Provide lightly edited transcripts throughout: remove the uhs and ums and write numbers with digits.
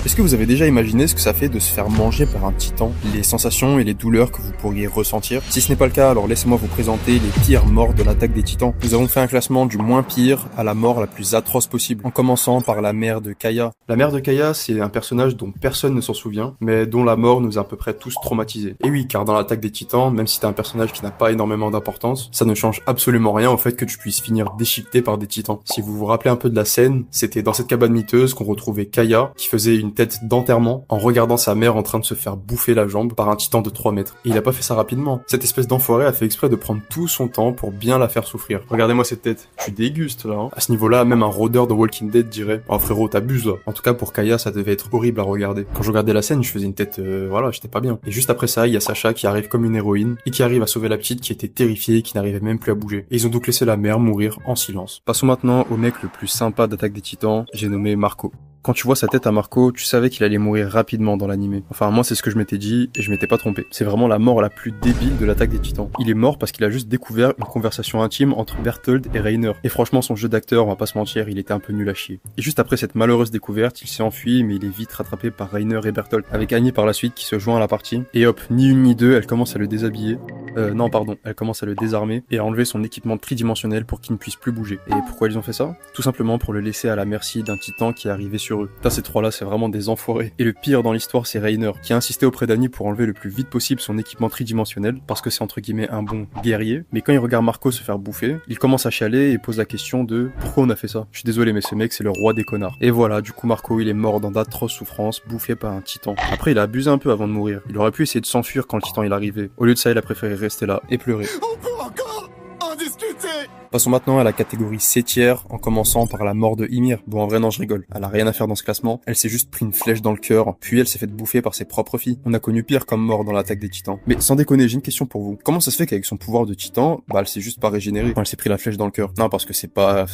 Est-ce que vous avez déjà imaginé ce que ça fait de se faire manger par un titan? Les sensations et les douleurs que vous pourriez ressentir? Si ce n'est pas le cas, alors laissez-moi vous présenter les pires morts de l'attaque des titans. Nous avons fait un classement du moins pire à la mort la plus atroce possible, en commençant par la mère de Kaya. La mère de Kaya, c'est un personnage dont personne ne s'en souvient, mais dont la mort nous a à peu près tous traumatisés. Et oui, car dans l'attaque des titans, même si t'es un personnage qui n'a pas énormément d'importance, ça ne change absolument rien au fait que tu puisses finir déchiqueté par des titans. Si vous vous rappelez un peu de la scène, c'était dans cette cabane miteuse qu'on retrouvait Kaya, qui faisait une tête d'enterrement en regardant sa mère en train de se faire bouffer la jambe par un titan de 3 mètres. Et il a pas fait ça rapidement. Cette espèce d'enfoiré a fait exprès de prendre tout son temps pour bien la faire souffrir. Regardez-moi cette tête. Tu dégustes là, hein. À ce niveau-là, même un rôdeur de Walking Dead dirait « Oh frérot, t'abuses là ». En tout cas, pour Kaya, ça devait être horrible à regarder. Quand je regardais la scène, je faisais une tête, voilà, j'étais pas bien. Et juste après ça, il y a Sacha qui arrive comme une héroïne et qui arrive à sauver la petite qui était terrifiée et qui n'arrivait même plus à bouger. Et ils ont donc laissé la mère mourir en silence. Passons maintenant au mec le plus sympa d'Attaque des Titans, j'ai nommé Marco. Quand tu vois sa tête à Marco, tu savais qu'il allait mourir rapidement dans l'animé. Enfin, moi, c'est ce que je m'étais dit, et je m'étais pas trompé. C'est vraiment la mort la plus débile de l'attaque des Titans. Il est mort parce qu'il a juste découvert une conversation intime entre Berthold et Reiner. Et franchement, son jeu d'acteur, on va pas se mentir, il était un peu nul à chier. Et juste après cette malheureuse découverte, il s'est enfui, mais il est vite rattrapé par Reiner et Berthold, avec Annie par la suite qui se joint à la partie. Et hop, ni une ni deux, elle commence à le déshabiller. Elle commence à le désarmer et à enlever son équipement tridimensionnel pour qu'il ne puisse plus bouger. Et pourquoi ils ont fait ça? Tout simplement pour le laisser à la merci d'un titan qui est arrivé sur eux. Putain, ces trois-là, c'est vraiment des enfoirés. Et le pire dans l'histoire, c'est Reiner, qui a insisté auprès d'Annie pour enlever le plus vite possible son équipement tridimensionnel, parce que c'est entre guillemets un bon guerrier. Mais quand il regarde Marco se faire bouffer, il commence à chialer et pose la question de pourquoi on a fait ça? Je suis désolé, mais ce mec, c'est le roi des connards. Et voilà, du coup, Marco, il est mort dans d'atroces souffrances, bouffé par un titan. Après, il a abusé un peu avant de mourir. Il aurait pu essayer de s'enfuir quand le titan il arrivait. Au lieu de ça, il a préféré rester là et pleurer. On peut encore en discuter. Passons maintenant à la catégorie C-tiers, en commençant par la mort de Ymir. Bon, en vrai, non, je rigole. Elle a rien à faire dans ce classement. Elle s'est juste pris une flèche dans le cœur, puis elle s'est fait bouffer par ses propres filles. On a connu pire comme mort dans l'attaque des titans. Mais sans déconner, j'ai une question pour vous. Comment ça se fait qu'avec son pouvoir de titan, elle s'est juste pas régénérée quand elle s'est pris la flèche dans le cœur? Non, parce que c'est pas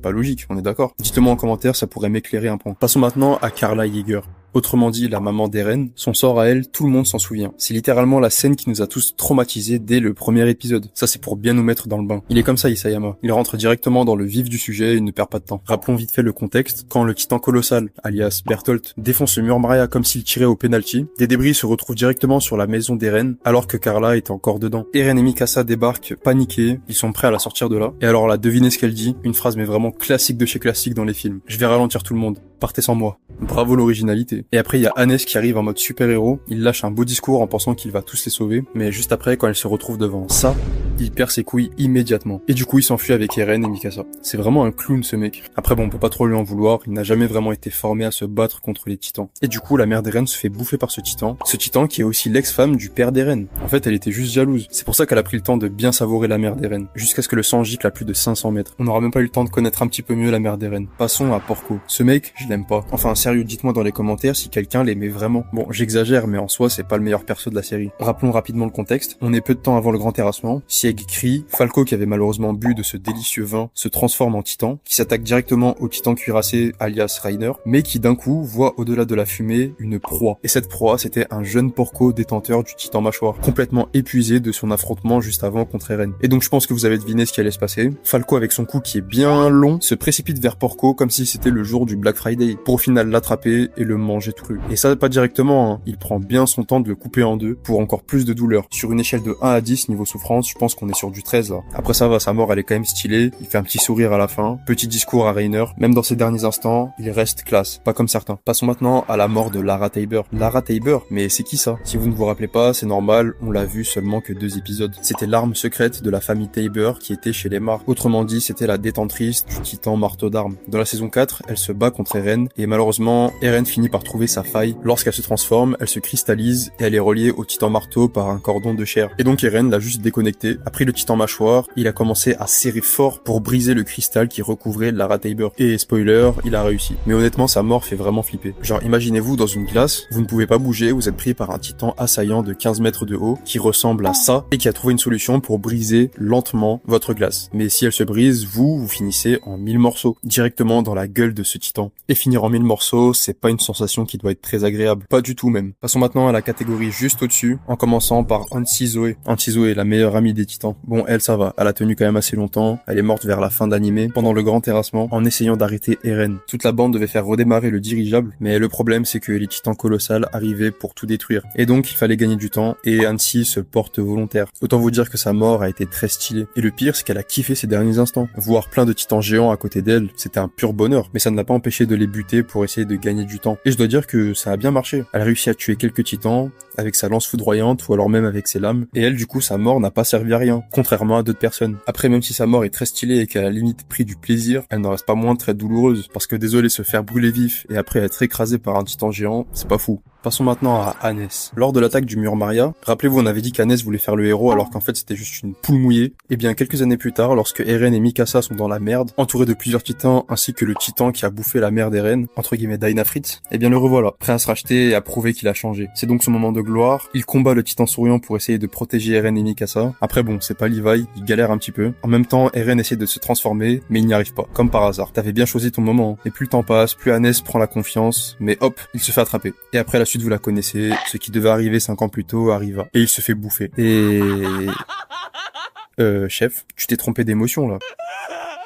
logique, on est d'accord. Dites-moi en commentaire, ça pourrait m'éclairer un point. Passons maintenant à Carla Yeager. Autrement dit, la maman d'Eren, son sort à elle, tout le monde s'en souvient. C'est littéralement la scène qui nous a tous traumatisés dès le premier épisode. Ça, c'est pour bien nous mettre dans le bain. Il est comme ça, Isayama. Il rentre directement dans le vif du sujet et ne perd pas de temps. Rappelons vite fait le contexte. Quand le titan colossal, alias Berthold, défonce le mur Maria comme s'il tirait au penalty, des débris se retrouvent directement sur la maison d'Eren, alors que Carla était encore dedans. Eren et Mikasa débarquent, paniqués, ils sont prêts à la sortir de là. Et alors là, devinez ce qu'elle dit, une phrase mais vraiment classique de chez classique dans les films. Je vais ralentir tout le monde. Partez sans moi. Bravo l'originalité. Et après il y a Hannes qui arrive en mode super-héros, il lâche un beau discours en pensant qu'il va tous les sauver, mais juste après quand elle se retrouve devant ça, il perd ses couilles immédiatement. Et du coup il s'enfuit avec Eren et Mikasa. C'est vraiment un clown ce mec. Après bon, on peut pas trop lui en vouloir, il n'a jamais vraiment été formé à se battre contre les titans. Et du coup la mère d'Eren se fait bouffer par ce titan qui est aussi l'ex-femme du père d'Eren. En fait elle était juste jalouse. C'est pour ça qu'elle a pris le temps de bien savourer la mère d'Eren, jusqu'à ce que le sang gicle à plus de 500 mètres. On n'aura même pas eu le temps de connaître un petit peu mieux la mère d'Eren. Passons à Porco. Ce mec, je l'aime pas. Enfin sérieux, dites-moi dans les commentaires si quelqu'un l'aimait vraiment. Bon, j'exagère, mais en soi, c'est pas le meilleur perso de la série. Rappelons rapidement le contexte. On est peu de temps avant le grand terrassement. Sieg crie. Falco, qui avait malheureusement bu de ce délicieux vin, se transforme en titan, qui s'attaque directement au titan cuirassé, alias Reiner, mais qui d'un coup voit au-delà de la fumée une proie. Et cette proie, c'était un jeune Porco détenteur du titan mâchoire, complètement épuisé de son affrontement juste avant contre Eren. Et donc je pense que vous avez deviné ce qui allait se passer. Falco, avec son cou qui est bien long, se précipite vers Porco comme si c'était le jour du Black Friday, pour au final l'attraper et le manger tout cru. Et ça, pas directement, hein. Il prend bien son temps de le couper en deux pour encore plus de douleur. Sur une échelle de 1 à 10 niveau souffrance, je pense qu'on est sur du 13 là. Après ça va, sa mort elle est quand même stylée, il fait un petit sourire à la fin, petit discours à Reiner, même dans ses derniers instants, il reste classe, pas comme certains. Passons maintenant à la mort de Lara Tayber. Lara Tayber, mais c'est qui ça? Si vous ne vous rappelez pas, c'est normal, on l'a vu seulement que 2 épisodes. C'était l'arme secrète de la famille Tayber qui était chez les Mar. Autrement dit, c'était la détentrice du titan marteau d'armes. Dans la saison 4, elle se bat contre Eren, et malheureusement, Eren finit par trouver sa faille. Lorsqu'elle se transforme, elle se cristallise et elle est reliée au titan marteau par un cordon de chair. Et donc Eren l'a juste déconnecté, a pris le titan mâchoire, il a commencé à serrer fort pour briser le cristal qui recouvrait Lara Tayber. Et spoiler, il a réussi. Mais honnêtement, sa mort fait vraiment flipper. Genre, imaginez-vous dans une glace, vous ne pouvez pas bouger, vous êtes pris par un titan assaillant de 15 mètres de haut qui ressemble à ça et qui a trouvé une solution pour briser lentement votre glace. Mais si elle se brise, vous finissez en 1000 morceaux, directement dans la gueule de ce titan. Et finir en 1000 morceaux, c'est pas une sensation qui doit être très agréable. Pas du tout même. Passons maintenant à la catégorie juste au-dessus, en commençant par Anti-Zoé. Anti-Zoé, la meilleure amie des titans. Bon, elle, ça va. Elle a tenu quand même assez longtemps. Elle est morte vers la fin de l'animé, pendant le grand terrassement, en essayant d'arrêter Eren. Toute la bande devait faire redémarrer le dirigeable, mais le problème, c'est que les titans colossales arrivaient pour tout détruire. Et donc, il fallait gagner du temps, et Hansi se porte volontaire. Autant vous dire que sa mort a été très stylée. Et le pire, c'est qu'elle a kiffé ses derniers instants. Voir plein de titans géants à côté d'elle, c'était un pur bonheur. Mais ça ne l'a pas empêché de les buter pour essayer de gagner du temps. Et je dois dire que ça a bien marché. Elle a réussi à tuer quelques titans, avec sa lance foudroyante, ou alors même avec ses lames. Et elle, du coup, sa mort n'a pas servi à rien, contrairement à d'autres personnes. Après, même si sa mort est très stylée et qu'elle a limite pris du plaisir, elle n'en reste pas moins très douloureuse. Parce que désolé, se faire brûler vif et après être écrasé par un titan géant, c'est pas fou. Passons maintenant à Hannes. Lors de l'attaque du mur Maria, rappelez-vous, on avait dit qu'Hannes voulait faire le héros alors qu'en fait c'était juste une poule mouillée. Et bien quelques années plus tard, lorsque Eren et Mikasa sont dans la merde, entourés de plusieurs titans ainsi que le titan qui a bouffé la mère d'Eren, entre guillemets Dynafrit, et bien le revoilà, prêt à se racheter et à prouver qu'il a changé. C'est donc son moment de gloire. Il combat le titan souriant pour essayer de protéger Eren et Mikasa. Après bon, c'est pas Levi, il galère un petit peu. En même temps, Eren essaie de se transformer, mais il n'y arrive pas. Comme par hasard. T'avais bien choisi ton moment. Et plus le temps passe, plus Hannes prend la confiance, mais hop, il se fait attraper. Et après la suite vous la connaissez. Ce qui devait arriver 5 ans plus tôt arriva. Et il se fait bouffer. Et... chef, tu t'es trompé d'émotion, là.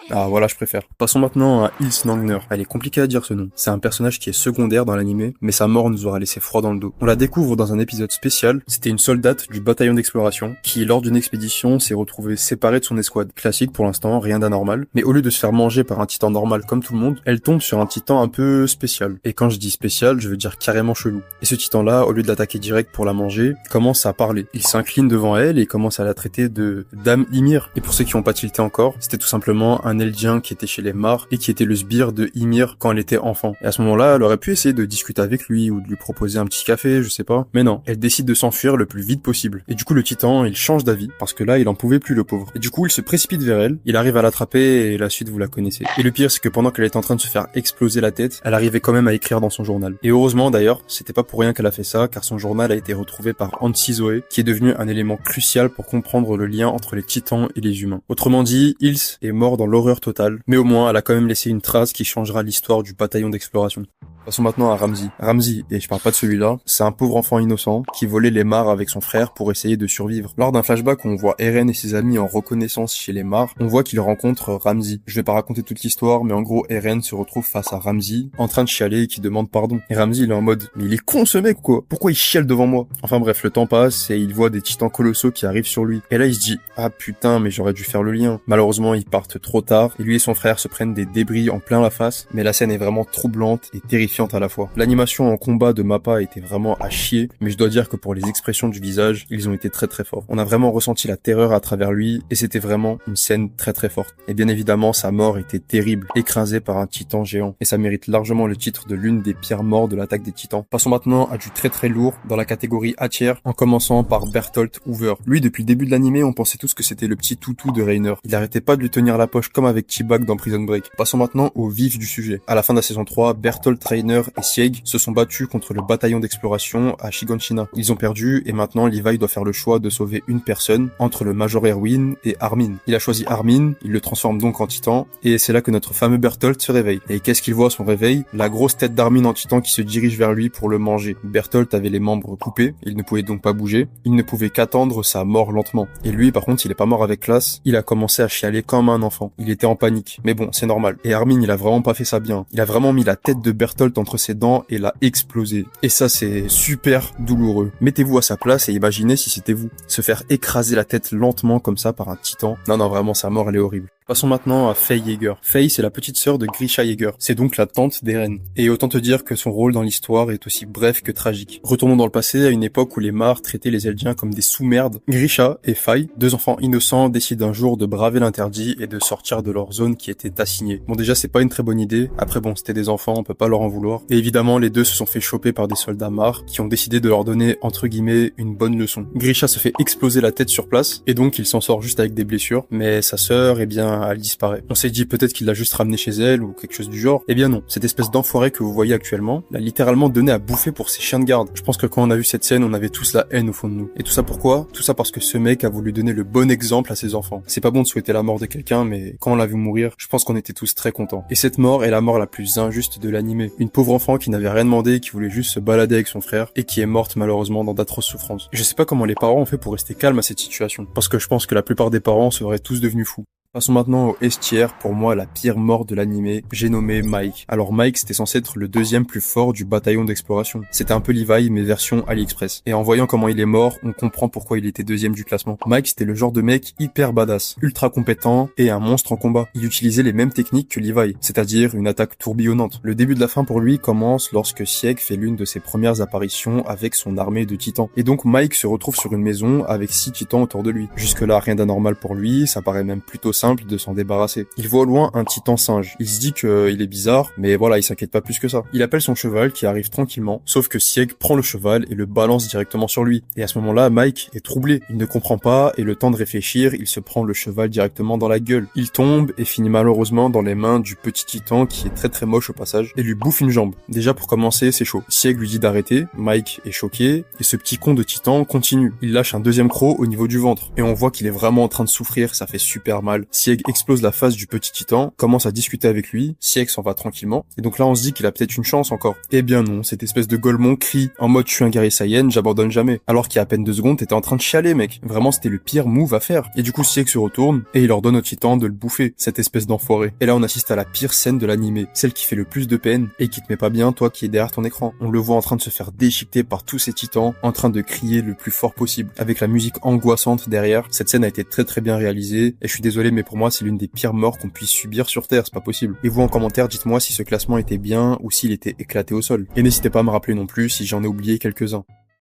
Ah voilà, je préfère. Passons maintenant à Hills Nangner. Elle est compliquée à dire ce nom. C'est un personnage qui est secondaire dans l'animé, mais sa mort nous aura laissé froid dans le dos. On la découvre dans un épisode spécial. C'était une soldate du bataillon d'exploration qui, lors d'une expédition, s'est retrouvée séparée de son escouade. Classique pour l'instant, rien d'anormal. Mais au lieu de se faire manger par un titan normal comme tout le monde, elle tombe sur un titan un peu spécial. Et quand je dis spécial, je veux dire carrément chelou. Et ce titan-là, au lieu de l'attaquer direct pour la manger, commence à parler. Il s'incline devant elle et commence à la traiter de Dame Ymir. Et pour ceux qui n'ont pas tilté encore, c'était tout simplement un Eldien qui était chez les Mar et qui était le sbire de Ymir quand elle était enfant. Et à ce moment-là, elle aurait pu essayer de discuter avec lui ou de lui proposer un petit café, je sais pas. Mais non, elle décide de s'enfuir le plus vite possible. Et du coup, le titan, il change d'avis parce que là, il en pouvait plus, le pauvre. Et du coup, il se précipite vers elle, il arrive à l'attraper et la suite, vous la connaissez. Et le pire, c'est que pendant qu'elle est en train de se faire exploser la tête, elle arrivait quand même à écrire dans son journal. Et heureusement d'ailleurs, c'était pas pour rien qu'elle a fait ça, car son journal a été retrouvé par Hansi Zoé, qui est devenu un élément crucial pour comprendre le lien entre les titans et les humains. Autrement dit, Hills est mort dans l'horreur totale, mais au moins elle a quand même laissé une trace qui changera l'histoire du bataillon d'exploration. Passons maintenant à Ramsey. Ramsey, et je parle pas de celui-là, c'est un pauvre enfant innocent qui volait les Mar avec son frère pour essayer de survivre. Lors d'un flashback où on voit Eren et ses amis en reconnaissance chez les Mar, on voit qu'il rencontre Ramsey. Je vais pas raconter toute l'histoire, mais en gros, Eren se retrouve face à Ramsey, en train de chialer et qui demande pardon. Et Ramsey, il est en mode, mais il est con ce mec quoi, pourquoi il chiale devant moi? Enfin bref, le temps passe et il voit des titans colossaux qui arrivent sur lui. Et là, il se dit, ah putain, mais j'aurais dû faire le lien. Malheureusement, ils partent trop tard, et lui et son frère se prennent des débris en plein la face, mais la scène est vraiment troublante et terrifiante à la fois. L'animation en combat de Mappa était vraiment à chier, mais je dois dire que pour les expressions du visage, ils ont été très très forts. On a vraiment ressenti la terreur à travers lui, et c'était vraiment une scène très très forte. Et bien évidemment, sa mort était terrible, écrasée par un titan géant, et ça mérite largement le titre de l'une des pires morts de l'attaque des titans. Passons maintenant à du très très lourd, dans la catégorie A-tier, en commençant par Bertolt Hoover. Lui, depuis le début de l'animé, on pensait tous que c'était le petit toutou de Reiner. Il arrêtait pas de lui tenir la poche comme avec T-Bag dans Prison Break. Passons maintenant au vif du sujet. À la fin de la saison 3, Bertolt, Reiner et Sieg se sont battus contre le bataillon d'exploration à Shiganshina. Ils ont perdu et maintenant Levi doit faire le choix de sauver une personne entre le Major Erwin et Armin. Il a choisi Armin, il le transforme donc en titan et c'est là que notre fameux Bertolt se réveille. Et qu'est-ce qu'il voit à son réveil? La grosse tête d'Armin en titan qui se dirige vers lui pour le manger. Bertolt avait les membres coupés, il ne pouvait donc pas bouger, il ne pouvait qu'attendre sa mort lentement. Et lui par contre il est pas mort avec classe, il a commencé à chialer comme un enfant. Il était en panique, mais bon c'est normal. Et Armin il a vraiment pas fait ça bien. Il a vraiment mis la tête de Bertolt entre ses dents et l'a explosé. Et ça c'est super douloureux. Mettez-vous à sa place et imaginez si c'était vous. Se faire écraser la tête lentement comme ça par un titan. Non vraiment sa mort elle est horrible. Passons maintenant à Faye Yeager. Faye, c'est la petite sœur de Grisha Yeager. C'est donc la tante d'Eren. Et autant te dire que son rôle dans l'histoire est aussi bref que tragique. Retournons dans le passé, à une époque où les Mar traitaient les Eldiens comme des sous-merdes. Grisha et Faye, deux enfants innocents, décident un jour de braver l'interdit et de sortir de leur zone qui était assignée. Bon déjà, c'est pas une très bonne idée. Après bon, c'était des enfants, on peut pas leur en vouloir. Et évidemment, les deux se sont fait choper par des soldats Mar qui ont décidé de leur donner, entre guillemets, une bonne leçon. Grisha se fait exploser la tête sur place et donc il s'en sort juste avec des blessures. Mais sa sœur, eh bien, enfin elle disparaît. On s'est dit peut-être qu'il l'a juste ramenée chez elle ou quelque chose du genre. Eh bien non, cette espèce d'enfoiré que vous voyez actuellement l'a littéralement donné à bouffer pour ses chiens de garde. Je pense que quand on a vu cette scène, on avait tous la haine au fond de nous. Et tout ça pourquoi? Tout ça parce que ce mec a voulu donner le bon exemple à ses enfants. C'est pas bon de souhaiter la mort de quelqu'un, mais quand on l'a vu mourir, je pense qu'on était tous très contents. Et cette mort est la mort la plus injuste de l'animé. Une pauvre enfant qui n'avait rien demandé, qui voulait juste se balader avec son frère et qui est morte malheureusement dans d'atroces souffrances. Je sais pas comment les parents ont fait pour rester calmes à cette situation, parce que je pense que la plupart des parents seraient tous devenus fous. Passons maintenant au S tier, pour moi la pire mort de l'animé, j'ai nommé Mike. Alors Mike c'était censé être le deuxième plus fort du bataillon d'exploration. C'était un peu Levi mais version AliExpress. Et en voyant comment il est mort, on comprend pourquoi il était deuxième du classement. Mike c'était le genre de mec hyper badass, ultra compétent et un monstre en combat. Il utilisait les mêmes techniques que Levi, c'est-à-dire une attaque tourbillonnante. Le début de la fin pour lui commence lorsque Sieg fait l'une de ses premières apparitions avec son armée de titans. Et donc Mike se retrouve sur une maison avec 6 titans autour de lui. Jusque là rien d'anormal pour lui, ça paraît même plutôt simple de s'en débarrasser. Il voit au loin un titan singe. Il se dit qu'il est bizarre, mais voilà, il s'inquiète pas plus que ça. Il appelle son cheval qui arrive tranquillement, sauf que Sieg prend le cheval et le balance directement sur lui. Et à ce moment-là, Mike est troublé. Il ne comprend pas et le temps de réfléchir, il se prend le cheval directement dans la gueule. Il tombe et finit malheureusement dans les mains du petit titan qui est très très moche au passage et lui bouffe une jambe. Déjà pour commencer, c'est chaud. Sieg lui dit d'arrêter, Mike est choqué et ce petit con de titan continue. Il lâche un deuxième croc au niveau du ventre et on voit qu'il est vraiment en train de souffrir, ça fait super mal. Sieg explose la face du petit titan, commence à discuter avec lui, Sieg s'en va tranquillement, et donc là on se dit qu'il a peut-être une chance encore. Eh bien non, cette espèce de Golemon crie en mode je suis un guerrier Saiyan, j'abandonne jamais. Alors qu'il y a à peine 2 secondes, t'étais en train de chialer mec. Vraiment c'était le pire move à faire. Et du coup Sieg se retourne, et il ordonne au titan de le bouffer, cette espèce d'enfoiré. Et là on assiste à la pire scène de l'animé, celle qui fait le plus de peine, et qui te met pas bien toi qui es derrière ton écran. On le voit en train de se faire déchiqueter par tous ces titans, en train de crier le plus fort possible, avec la musique angoissante derrière. Cette scène a été très très bien réalisée, et je suis désolé mais pour moi c'est l'une des pires morts qu'on puisse subir sur Terre, c'est pas possible. Et vous en commentaire, dites-moi si ce classement était bien ou s'il était éclaté au sol. Et n'hésitez pas à me rappeler non plus si j'en ai oublié quelques-uns.